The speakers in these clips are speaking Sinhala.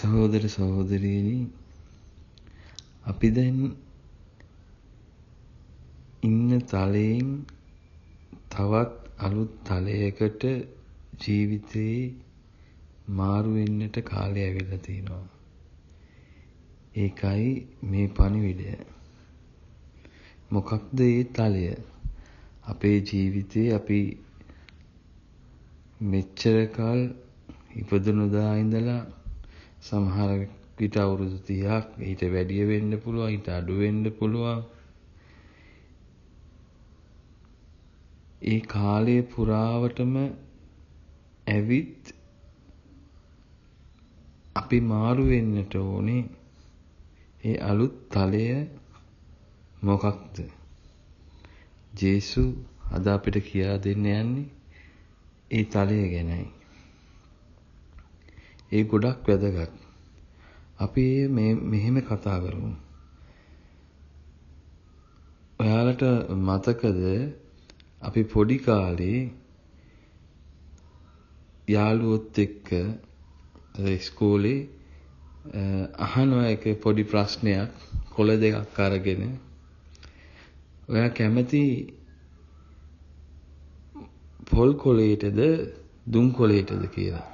සහෝදර සහෝදරියනි, අපි දැන් ඉන්න තලයෙන් තවත් අලුත් තලයකට ජීවිතේ මාරු වෙන්නට කාලය ඇවිල්ලා තියෙනවා. ඒකයි මේ පණිවිඩය. මොකක්ද ඒ තලය? අපේ ජීවිතේ අපි මෙච්චර කල් ඉපදුණු දා ඉඳලා සමහර විට අවුරුදු 30ක් ඊට වැඩිය වෙන්න පුළුවන්, ඊට අඩු වෙන්න පුළුවන්. ඒ කාලය පුරාවටම ඇවිත් අපි මාරු වෙන්නට ඕනේ. ඒ අලුත් තලය මොකක්ද? ජේසු අද අපිට කියා දෙන්න යන්නේ ඒ තලය ගැනයි. ඒ ගොඩක් වැදගත්. අපි මෙහෙම කතා කරමු. ඔයාලට මතකද අපි පොඩි කාලේ යාළුවොත් එක්ක ඉස්කෝලේ අහනවා එක පොඩි ප්‍රශ්නයක් කොළ දෙකක් අරගෙන, ඔයා කැමති පොල් කොළේටද දුම් කොළේටද කියලා.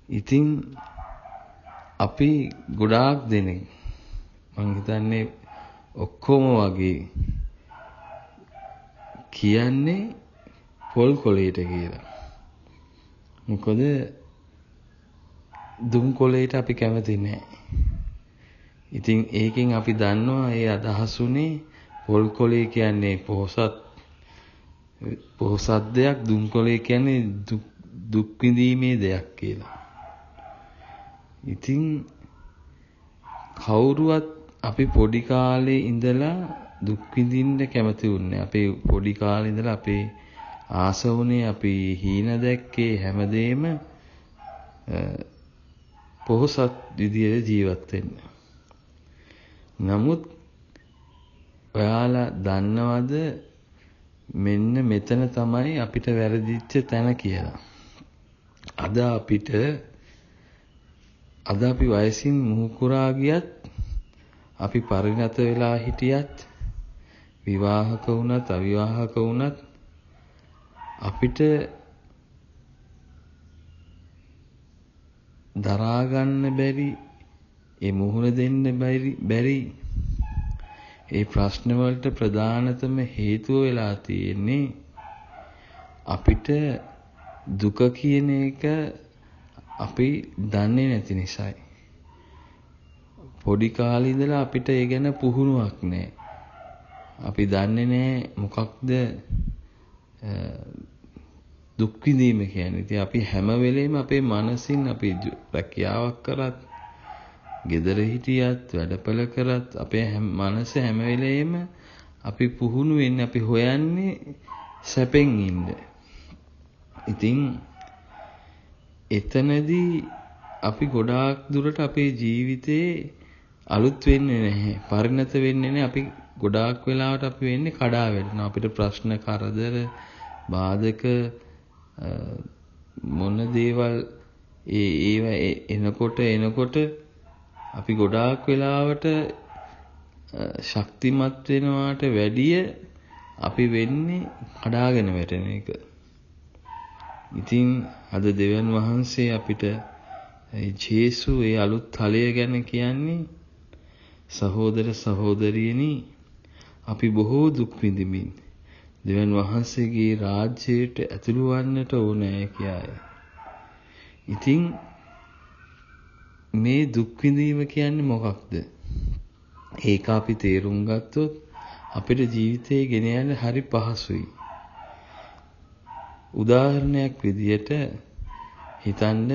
ඉතින් අපි ගොඩාක් දෙනෙක් මං හිතන්නේ ඔක්කොම වගේ කියන්නේ පොල් කොළේට කියලා. මොකද දුම් කොළේට අපි කැමති නැහැ. ඉතින් ඒකෙන් අපි දන්නවා ඒ අදහස් උනේ පොල් කොළේ කියන්නේ පොහොසත් දෙයක්, දුම් කොළේ කියන්නේ දුක් විඳීමේ දෙයක් කියලා. ඉතින් කවුරුවත් අපි පොඩි කාලේ ඉඳලා දුක් විඳින්න කැමති වුණේ. අපේ පොඩි කාලේ ඉඳලා අපේ ආස වුණේ, අපි හීන දැක්කේ හැමදේම පොහොසත් විදියට ජීවත් වෙන්න. නමුත් ඔයාලා දන්නවද මෙන්න මෙතන තමයි අපිට වැරදිච්ච තැන කියලා? අද අපි වයසින් මුහුකුරා ගියත්, අපි පරිණත වෙලා හිටියත්, විවාහක වුණත් අවිවාහක වුණත් අපිට දරා ගන්න බැරි, ඒ මුහුණ දෙන්න බැරි ඒ ප්‍රශ්න වලට ප්‍රධානතම හේතුව වෙලා තියෙන්නේ අපිට දුක කියන එක අපි දන්නේ නැති නිසායි. පොඩි කාලේ ඉඳලා අපිට ඒ ගැන පුහුණුවක් නැහැ. අපි දන්නේ නැහැ මොකක්ද දුක් විඳීම කියන්නේ. ඉතින් අපි හැම වෙලේම අපේ මනසින් අපි රැකියාවක් කරත්, ගෙදර හිටියත්, වැඩපළ කරත් අපේ මනස හැම වෙලේම අපි පුහුණු වෙන්නේ, අපි හොයන්නේ සැපෙන් ඉන්න. ඉතින් එතනදී අපි ගොඩාක් දුරට අපේ ජීවිතේ අලුත් වෙන්නේ නැහැ, පරිණත වෙන්නේ නැහැ. අපි ගොඩාක් වෙලාවට අපි වෙන්නේ කඩා වැටෙනවා. අපිට ප්‍රශ්න, කරදර, බාධක මොන දේවල් ඒවා එනකොට අපි ගොඩාක් වෙලාවට ශක්තිමත් වෙනවාට වැඩිය අපි වෙන්නේ කඩාගෙන වැටෙන එක. ඉතින් අද දෙවියන් වහන්සේ අපිට ජේසු ඒ අලුත් තලය ගැන කියන්නේ, සහෝදර සහෝදරියනි, අපි බොහෝ දුක් විඳිමින් දෙවියන් වහන්සේගේ රාජ්‍යයට ඇතුළු වන්නට ඕනේ කියයි. ඉතින් මේ දුක් විඳීම කියන්නේ මොකක්ද? ඒක අපි තේරුම් ගත්තොත් අපේ ජීවිතේ ගෙන යන්න හරි පහසුයි. උදාහරණයක් විදියට හිතන්න,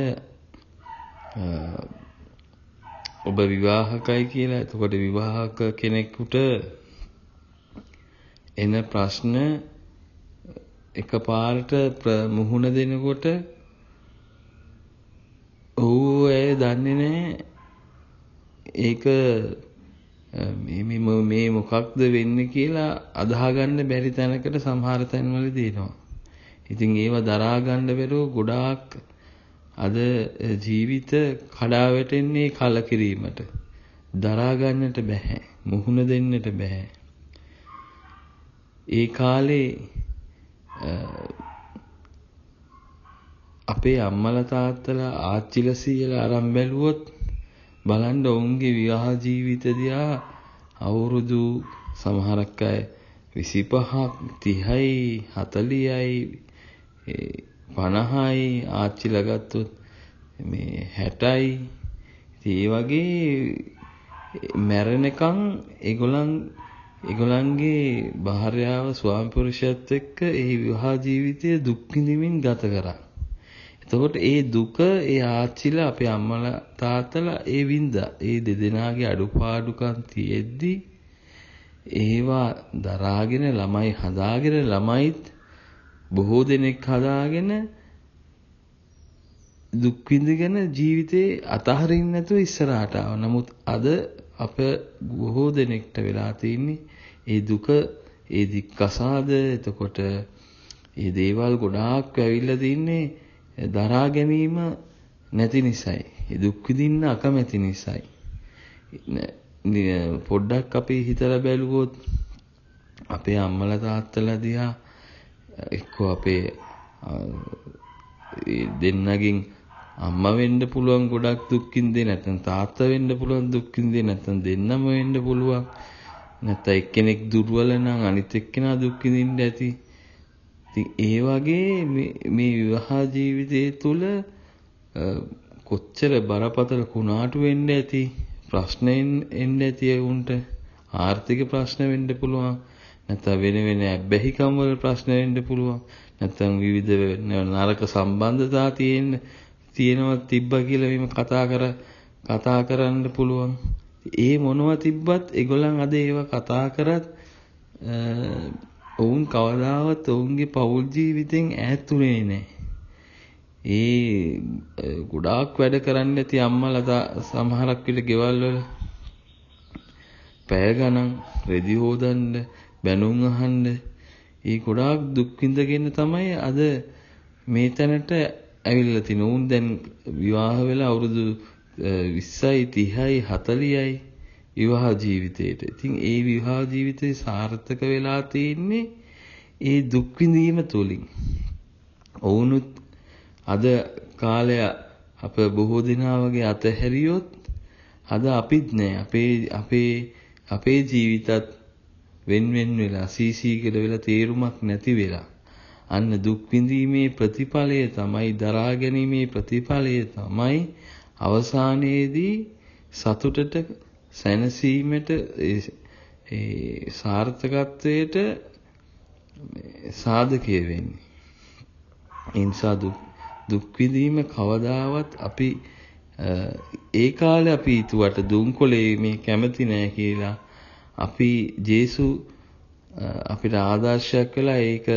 ඔබ විවාහකයි කියලා. එතකොට විවාහක කෙනෙකුට එන ප්‍රශ්න එකපාරට මුහුණ දෙනකොට ඒ දන්නේ නැහැ ඒක මේ මොකක්ද වෙන්නේ කියලා අදාහ ගන්න බැරි තැනකට සමහර තැන්වලදී එනවා. ඉතින් ඒව දරා ගන්න බැරුව ගොඩාක් අද ජීවිත කඩා වැටෙන්නේ කලකිරීමට. දරා ගන්නට බෑ. මුහුණ දෙන්නට බෑ. ඒ කාලේ අපේ අම්මලා තාත්තලා ආච්චිලා සීයලා අරන් බැලුවොත් බලන්න ඔවුන්ගේ විවාහ ජීවිත දිහා අවුරුදු සමහරක් අය 25ක් 30යි 40යි 50යි ආච්චිලා ගත්තොත් මේ 60යි. ඉතින් ඒ වගේ මැරෙනකන් ඒගොල්ලන්ගේ භාර්යාව ස්වාමි පුරුෂයත් එක්ක ඒ විවාහ ජීවිතය දුක් විඳින්මින් ගත කරා. එතකොට ඒ දුක ඒ ආච්චිලා අපේ අම්මලා තාත්තලා ඒ වින්දා. ඒ දෙදෙනාගේ අඩුපාඩුකම් තියෙද්දි ඒවා දරාගෙන ළමයි හදාගෙන ළමයිත් බොහෝ දෙනෙක් හදාගෙන දුක් විඳගෙන ජීවිතේ අතහරින්න නැතුව ඉස්සරහට ආවා. නමුත් අද අප බොහෝ දෙනෙක්ට වෙලා තියෙන්නේ ඒ දුක, ඒ දික්කසාද, එතකොට ඒ දේවල් ගොඩාක් ඇවිල්ලා තින්නේ දරා ගැනීම නැති නිසායි. ඒ දුක් විඳින්න අකමැති නිසායි. පොඩ්ඩක් අපි හිතලා බැලුවොත් අපේ අම්මලා තාත්තලා දිහා එක්කෝ අපේ දෙන්නගෙන් අම්මා වෙන්න පුළුවන් ගොඩක් දුක් විඳින්නේ, නැත්නම් තාත්තා වෙන්න පුළුවන් දුක් විඳින්නේ, නැත්නම් දෙන්නම වෙන්න පුළුවන්. නැත්නම් එක්කෙනෙක් දුර්වල නම් අනිත් එක්කෙනා දුක් විඳින්න ඇති. ඉතින් ඒ වගේ මේ විවාහ ජීවිතය තුළ කොච්චර බරපතල කුණාටු වෙන්න ඇති, ප්‍රශ්න එන්න ඇති උන්ට. ආර්ථික ප්‍රශ්න වෙන්න පුළුවන්, නැත්නම් වෙන බැහිකම් වල ප්‍රශ්න වෙන්න පුළුවන්, නැත්නම් විවිධ නරක සම්බන්ධතා තියෙනවා තිබ්බා කියලා වීම කතා කරන්න පුළුවන්. ඒ මොනවා තිබ්බත් ඒගොල්ලන් අද ඒවා කතා කරත් ඔවුන් කවදාවත් ඔවුන්ගේ පෞල් ජීවිතෙන් ඈත්ුනේ නැහැ. ඒ ගොඩාක් වැඩ කරන්න ඇති අම්මලා සමහරක් විට ගෙවල් වල පැය ගණන් රෙදි හොදන්න, බැනුම් අහන්න, ඒ ගොඩාක් දුක් විඳගෙන තමයි අද මේ තැනට ඇවිල්ලා තිනේ. උන් දැන් විවාහ වෙලා අවුරුදු 20යි 30යි 40යි විවාහ ජීවිතේට. ඉතින් ඒ විවාහ ජීවිතේ සාර්ථක වෙලා තියෙන්නේ ඒ දුක් විඳීම තුලින්. ඔවුනුත් අද කාලය අප බොහෝ දෙනා වගේ අතහැරියොත් අද අපිත් නෑ. අපේ ජීවිතත් වෙන වෙලා සීසීකඩ වෙලා තේරුමක් නැති වෙලා. අන්න දුක් විඳීමේ ප්‍රතිඵලය තමයි, දරා ගැනීමේ ප්‍රතිඵලය තමයි අවසානයේදී සතුටට, සැනසීමට, ඒ සාර්ථකත්වයට සාධකය වෙන්නේ. ඒ නිසා දුක් විඳීම කවදාවත් අපි ඒ කාලේ අපි හිතුවට දුම්කොලේ මේ කැමති නෑ කියලා අපි ජේසු අපිට ආදර්ශයක් වෙලා ඒක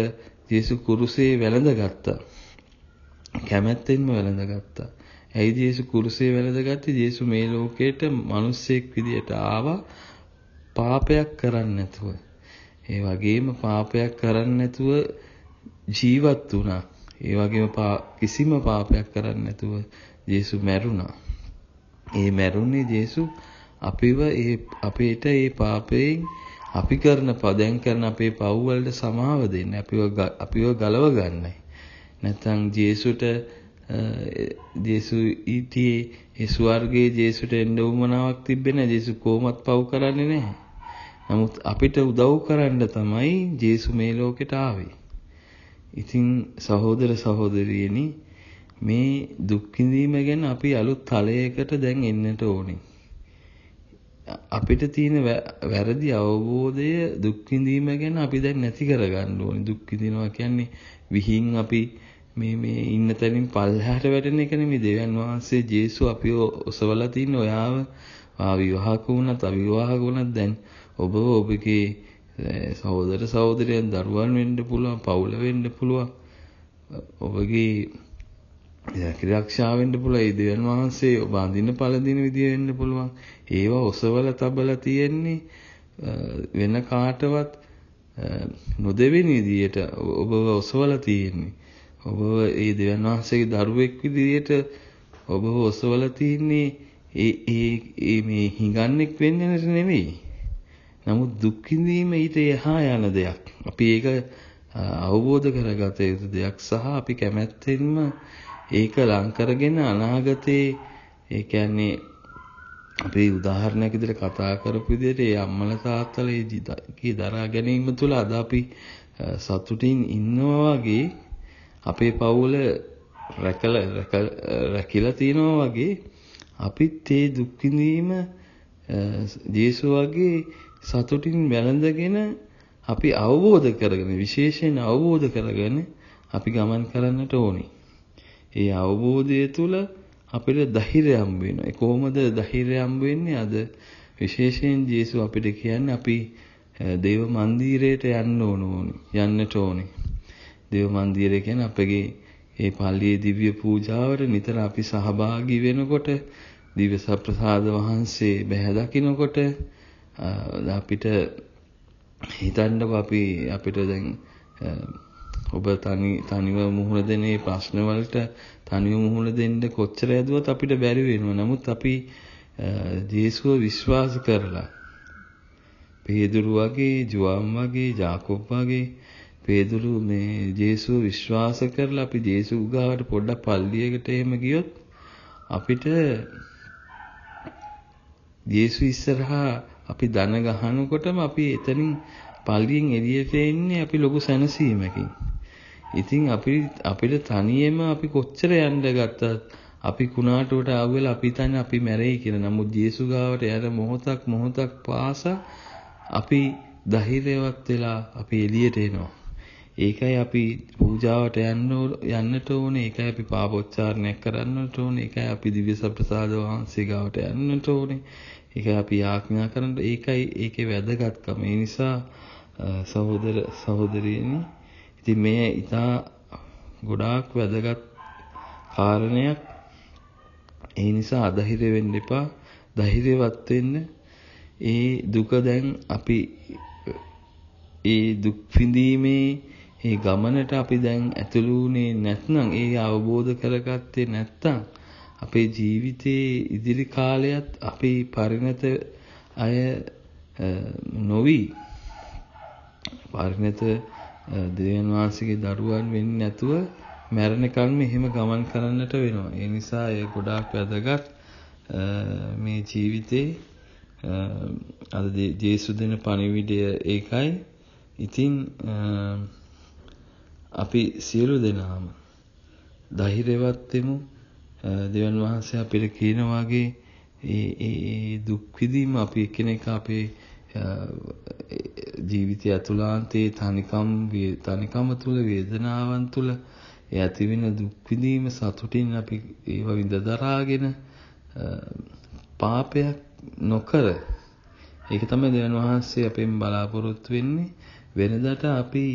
ජේසු කුරුසේ වැළඳගත්තා. කැමැත්තෙන්ම වැළඳගත්තා. ඇයි ජේසු කුරුසේ වැළඳගත්තේ? ජේසු මේ ලෝකයට මිනිස්සෙක් විදියට ආවා පාපයක් කරන්නේ නැතුව. ඒ වගේම පාපයක් කරන්නේ නැතුව ජීවත් වුණා. ඒ වගේම කිසිම පාපයක් කරන්නේ නැතුව ජේසු මැරුණා. ඒ මැරුණේ ජේසු අපේට ඒ පාපයෙන් අපි දැන් කරන අපේ පව් වලට සමාව දෙන්න, අපිව ගලව ගන්නයි. නැත්නම් ජේසු ඊටි ඒ ස්වර්ගයේ ජේසුට එන්න උවමනාවක් තිබෙන්නේ නැහැ. ජේසු කොහොමත් පව් කරන්නේ නැහැ. නමුත් අපිට උදව් කරන්න තමයි ජේසු මේ ලෝකෙට ආවේ. ඉතින් සහෝදර සහෝදරියනි, මේ දුක් විඳීම ගැන අපි අලුත් තලයකට දැන් එන්නට ඕනේ. අපිට තියෙන වැරදි අවබෝධය දුක් විඳීම ගැන අපි දැන් නැති කරගන්න ඕනේ. දුක් විඳිනවා කියන්නේ විහිං අපි මේ ඉන්න තැනින් පල්ලෙහාට වැටෙන එක නෙමෙයි. දෙවියන් වහන්සේ ජේසු අපිව ඔසවලා තින්නේ ඔයාව විවාහක වුණත් අවිවාහක වුණත් දැන් ඔබගේ සහෝදර සහෝදරියන් දරුවන් වෙන්න පුළුවන්, පවුල වෙන්න පුළුවන්, ඔබගේ රක්ෂා වෙන්න පුළුවන්. ඒ දෙවියන් වහන්සේ ඔබ අඳින පළඳින විදිය වෙන්න පුළුවන්. ඒවා ඔසවලා තබලා තියෙන්නේ වෙන කාටවත් නොදෙවෙන විදියට ඔබව ඔසවලා තියෙන්නේ. ඔබ ඒ දෙවියන් වහන්සේගේ දරුවෙක් විදිහට ඔබ ඔසවලා තින්නේ ඒ මේ හිඟන්නෙක් වෙන්න නෙමෙයි. නමුත් දුක් විඳීම ඊට එහා යන දෙයක්. අපි ඒක අවබෝධ කරගත යුතු දෙයක් සහ අපි කැමැත්තෙන්ම ඒක ලං කරගෙන අනාගතේ ඒ කියන්නේ අපි උදාහරණයක් විදිහට කතා කරපු විදිහට ඒ අම්මලා තාත්තලා ඒ දරා ගැනීම තුළ අද අපි සතුටින් ඉන්නවා වගේ අපේ පවුල රැකිලා තියනවා වගේ අපිත් ඒ දුක් විඳීම ජේසු වගේ සතුටින් වැළඳගෙන අපි අවබෝධ කරගෙන විශේෂයෙන් අවබෝධ කරගෙන අපි ගමන් කරන්නට ඕනේ. ඒ අවබෝධය තුළ අපිට ධෛර්යය හම්බ වෙනවා. ඒ කොහොමද ධෛර්යය හම්බ වෙන්නේ? අද විශේෂයෙන් ජේසු අපිට කියන්නේ අපි දේව මන්දිරයට යන්නට ඕනේ. දේව මන්දිරය කියන්නේ අපගේ ඒ පල්ලියේ දිව්‍ය පූජාවට නිතර අපි සහභාගී වෙනකොට දිව්‍ය සප්‍රසාද වහන්සේ බැහැ දකින්නකොට අපිට හිතන්නකො අපිට දැන් ඔබ තනිව මුහුණ දෙන මේ ප්‍රශ්න වලට තනිව මුහුණ දෙන්න කොච්චර ඇදුවත් අපිට බැරි වෙනවා. නමුත් අපි ජේසුව විශ්වාස කරලා පේදුරු වගේ, ජෝවාන් වගේ, ජාකෝබ් වගේ පේදුරු මේ ජේසුව විශ්වාස කරලා අපි ජේසු ගාවට පොඩ්ඩක් පල්ලියකට එහෙම ගියොත් අපිට ජේසු ඉස්සරහා අපි දන ගහනකොටම අපි එතනින් පල්ලියෙන් එළියට එන්නේ අපි ලොකු සැනසීමකින්. ඉතින් අපිට තනියෙම අපි කොච්චර යන්න ගත්තත් අපි කුණාටුවට ආවෙලා අපි හිතන්නේ අපි මැරෙයි කියලා. නමුත් ජේසු ගාවට යන මොහොතක් පාසා අපි ධෛර්යවත් වෙලා අපි එළියට එනවා. ඒකයි අපි පූජාවට යන්නට ඕනේ. ඒකයි අපි පාපෝච්චාරණයක් කරන්නට ඕනේ. ඒකයි අපි දිව්‍ය සප්‍රසාද වහන්සේ ගාවට යන්නට ඕනේ. ඒකයි අපි යාඥා කරන්න. ඒකේ වැදගත්කම. ඒ නිසා සහෝදර සහෝදරියනි, ඉතින් මේ ඉතා ගොඩාක් වැදගත් කාරණයක්. ඒ නිසා අධෛර්ය වෙන්න එපා. ධෛර්යවත් වෙන්න. ඒ දුක දැන් අපි ඒ දුක් විඳීමේ ඒ ගමනට අපි දැන් ඇතුළු වුණේ නැත්නම්, ඒ අවබෝධ කරගත්තේ නැත්නම් අපේ ජීවිතයේ ඉදිරි කාලයත් අපි පරිණත අය නොවි පරිණත දෙවියන් වහන්සේගේ දරුවන් වෙන්නේ නැතුව මැරෙනකන් එහෙම ගමන් කරන්නට වෙනවා. ඒ නිසා ඒ ගොඩාක් වැදගත් මේ ජීවිතේ අද ජේසු දෙන පණිවිඩය ඒකයි. ඉතින් අපි සියලු දෙනාම ධෛර්යවත් වෙමු. දෙවියන් වහන්සේ අපිට කියන වාගේ ඒ දුක් විඳීම අපි එකිනෙක අපේ ජීවිතය අතුලාන්තයේ තනිකම තුල වේදනාවන් තුල ඒ ඇතිවෙන දුක් විඳීම සතුටින් අපි ඒව විඳ දරාගෙන පාපයක් නොකර, ඒක තමයි දෙවියන් වහන්සේ අපෙන් බලාපොරොත්තු වෙන්නේ. වෙනදාට අපි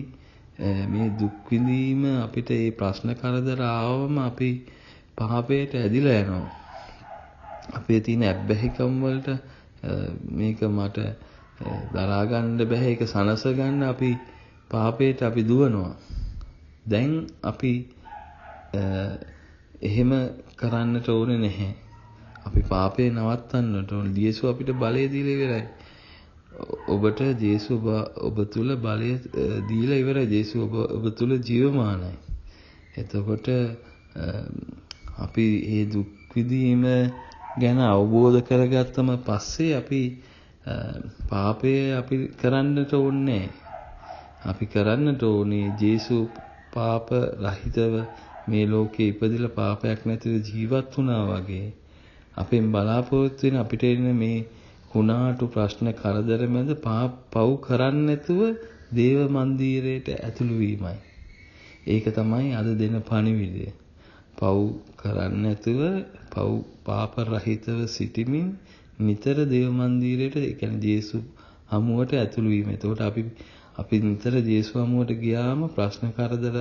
මේ දුක් විඳීම අපිට මේ ප්‍රශ්න කරදර ආවම අපි පාපයට ඇදිලා යනවා. අපේ තියෙන අබ්බැහිකම් වලට මේක මට දරා ගන්න බෑ, ඒක සනස ගන්න අපි පාපයට අපි දුවනවා. දැන් අපි එහෙම කරන්නට ඕනේ නැහැ. අපි පාපේ නවත්තන්නට ඕනේ. ජේසු අපිට බලය දීලා ඉවරයි. ඔබට ජේසු ඔබ තුල බලය දීලා ඉවරයි. ජේසු ඔබ තුල ජීවමානයි. එතකොට අපි මේ දුක් විඳීම ගැන අවබෝධ කරගත්තම පස්සේ අපි පාපය අපි කරන්නට ඕනේ. අපි කරන්නට ඕනේ ජේසු පාප රහිතව මේ ලෝකේ ඉපදිලා පාපයක් නැතිව ජීවත් වුණා වගේ. අපෙන් බලාපොරොත්තු වෙන අපිට එන මේ කුණාටු ප්‍රශ්න කරදර මැද පව් කරන්නේ නැතුව දේව මන්දිරයට ඇතුළු වීමයි. ඒක තමයි අද දෙන පණිවිඩය. පව් කරන්නේ නැතුව පාප රහිතව සිටීමින් නිතර දේව මන්දිරයට, ඒ කියන්නේ ජේසු හමුවට ඇතුළු වීම. එතකොට අපි නිතර ජේසු හමුවට ගියාම ප්‍රශ්න කරදර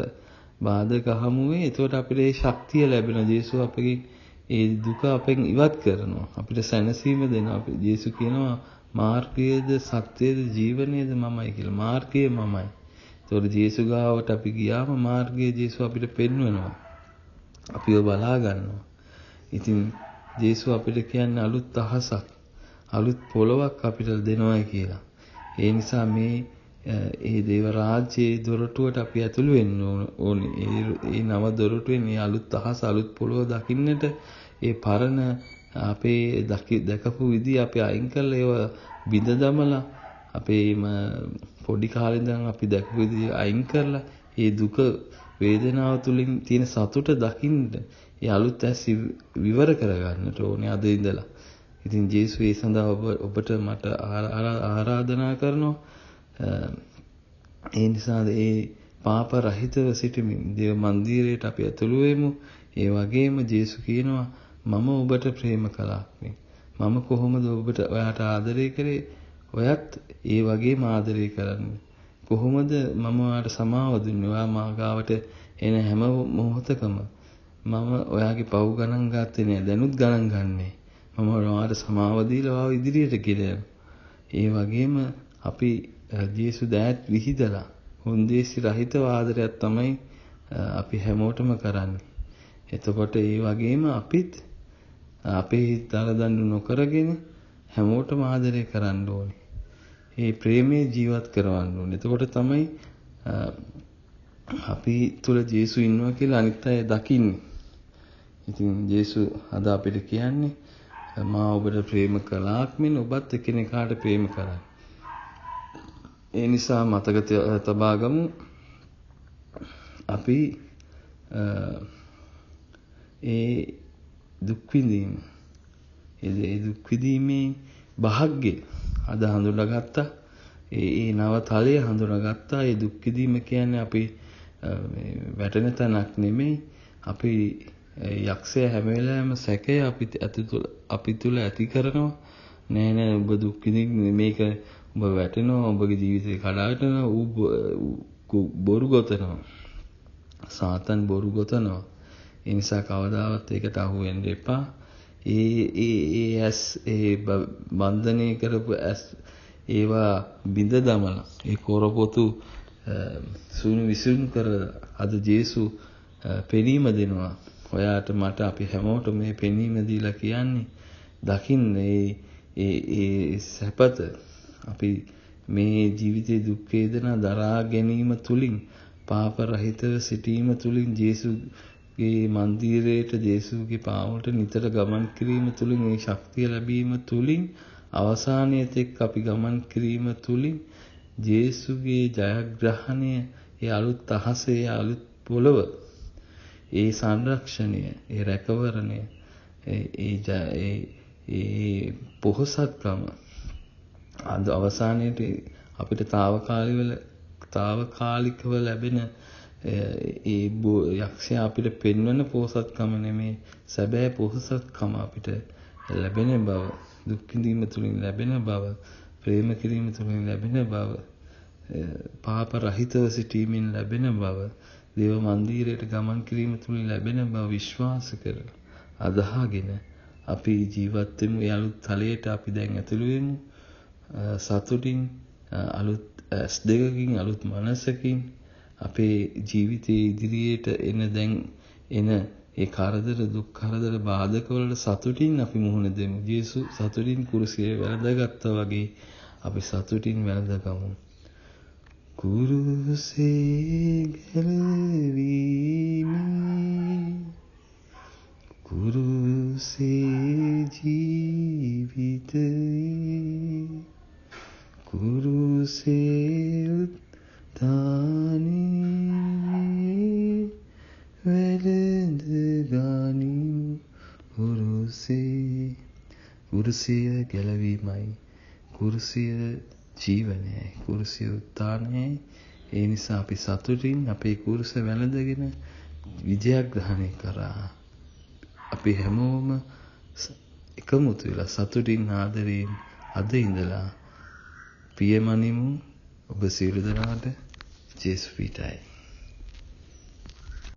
බාධක හමුවේ. එතකොට අපිට ඒ ශක්තිය ලැබෙනවා. ජේසු අපගේ ඒ දුක අපෙන් ඉවත් කරනවා. අපිට සැනසීම දෙනවා. අපි ජේසු කියනවා මාර්ගයේද සත්‍යයේද ජීවනයේද මමයි කියලා. මාර්ගය මමයි. ඒතකොට ජේසු ගාවට අපි ගියාම මාර්ගයේ ජේසු අපිට පෙන්වනවා. අපිව බලා ගන්නවා. ඉතින් ජේසු අපිට කියන්නේ අලුත් අහසක්, අලුත් පොළොවක් අපිට දෙනවා කියලා. ඒ නිසා මේ දේව රාජ්‍යයේ දොරටුවට අපි ඇතුළු වෙන්න ඕනේ. ඒ නව දොරටුවෙන් මේ අලුත් අහස, අලුත් පොළොව දකින්නට ඒ පරණ අපේ දැකපු විදිහ අපි අයින් කරලා ඒව බිඳ දමලා අපේ පොඩි කාලේ ඉඳන් අපි දැකපු විදිහ අයින් කරලා ඒ දුක වේදනාව තුලින් තියෙන සතුට දකින්න ඒ අලුත් ඇස් විවර කරගන්නට ඕනේ අද ඉඳලා. ඉතින් ජේසු ඒ සඳහා ඔබට මට ආරාධනා කරනවා. ඒ නිසා ඒ පාප රහිතව සිටමින් දේව මන්දිරයට අපි ඇතුළු වෙමු. ඒ වගේම ජේසු කියනවා මම ඔබට ප්‍රේම කළා. මම කොහොමද ඔයාට ආදරය කරේ? ඔයත් ඒ වගේම ආදරය කරන්න. කොහොමද මම ඔයාට සමාව දුන්නේ? ඔයා මා ගාවට එන හැම මොහොතකම මම ඔයාගේ පව් ගණන් ගත්තේ නෑ. දැනුත් ගණන් ගන්නෑ. මම ඔයාට සමාව දීලා ඔයාව ඉදිරියට ගෙනියනවා. ඒ වගේම අපි ජේසු දෑත් විහිදලා හොන්දේසි රහිතව ආදරයක් තමයි අපි හැමෝටම කරන්නේ. එතකොට ඒ වගේම අපිත් අපේ දරදඬු නොකරගෙන හැමෝටම ආදරය කරන්න ඕනේ. ඒ ප්‍රේමයේ ජීවත් කරවන්න ඕනේ. එතකොට තමයි අපි තුල ජේසු ඉන්නවා කියලා අනිත් අය දකින්නේ. ඉතින් ජේසු අද අපිට කියන්නේ මා ඔබට ප්‍රේම කළාක් මෙන් ඔබත් එකිනෙකාට ප්‍රේම කරන්න. ඒ නිසා මතක තබා ගමු අපි ඒ දුක් විඳීම ඒ දුක් විඳීමේ භාග්‍ය අද හඳුනාගත්තා. ඒ නව තලය හඳුනාගත්තා. ඒ දුක් විඳීම කියන්නේ අපි වැටෙන තැනක් නෙමෙයි. අපි යක්ෂය හැම වෙලාවෙම සැකය අපි තුල ඇති කරනවා. නෑ ඔබ දුක් විඳින්නේ මේක ඔබ වැටෙනවා, ඔබගේ ජීවිතේ කඩාවැටෙනවා, ඌ බොරු ගොතනවා. සාතන් බොරු ගොතනවා. ඒ නිසා කවදාවත් ඒකට අහු වෙන්න එපා. ඒ බන්ධනය කරපු ඇස් ඒවා බිඳ දමලා ඒ කොරපොතු සුණු විසුණු කර අද ජේසු පෙනීම දෙනවා. ඔයාට මට අපි හැමෝටම මේ පෙනීම දීලා කියන්නේ දකින්න ඒ සැපත අපි මේ ජීවිතයේ දුක් වේදනා දරා ගැනීම තුලින් පාප රහිතව සිටීම තුලින් ජේසුගේ මන්දිරයට ජේසුගේ පාවලට නිතර ගමන් කිරීම තුලින් මේ ශක්තිය ලැබීම තුලින් අවසානයේ තෙක් අපි ගමන් කිරීම තුලින් ජේසුගේ ජයග්‍රහණය ඒ අලුත් අහසේ අලුත් පොළව ඒ සංරක්ෂණය ඒ රැකවරණය ඒ පොහොසත්කම අද අවසානයේදී අපිට తాවකාලිකව ලැබෙන ඒ යක්ෂයා අපිට පෙන්වන පොහොසත්කම නෙමේ සැබෑ පොහොසත්කම අපිට ලැබෙන බව දුක් විඳීම තුලින් ලැබෙන බව ප්‍රේම කිරීම තුලින් ලැබෙන බව පාප රහිතව සිටීමෙන් ලැබෙන බව දේව මන්දිරයට ගමන් කිරීම තුලින් ලැබෙන බව විශ්වාස කරලා අදහාගෙන අපි ජීවත් වෙමු. ඒ අලුත් තලයට අපි දැන් ඇතුළු වෙමු. සතුටින් අලුත් ඇස් දෙකකින් අලුත් මනසකින් අපේ ජීවිතයේ ඉදිරියට එන ඒ කරදර දුක් කරදර බාධක වලට සතුටින් අපි මුහුණ දෙමු. ජේසු සතුටින් කුරුසියේ වැළඳගත්තා වගේ අපි සතුටින් වැළඳගමු. කුරුසේ ගැලවීමේ කුරුසේ ජීවිතේ කුරුසේ උත්ථානේ වැළඳ ගනිමු. කුරුසිය ගැලවීමයි කුරුසිය ජීවනයයි කුරුසිය උත්ථානයයි. ඒ නිසා අපි සතුටින් අපේ කුරුස වැළඳගෙන විජයග්‍රහණය කරා. අපි හැමෝම එකමුතු වෙලා සතුටින් ආදරයෙන් අද ඉඳලා පියමනිමු. ඔබ සියලු දෙනාට ජේසු පිටයි.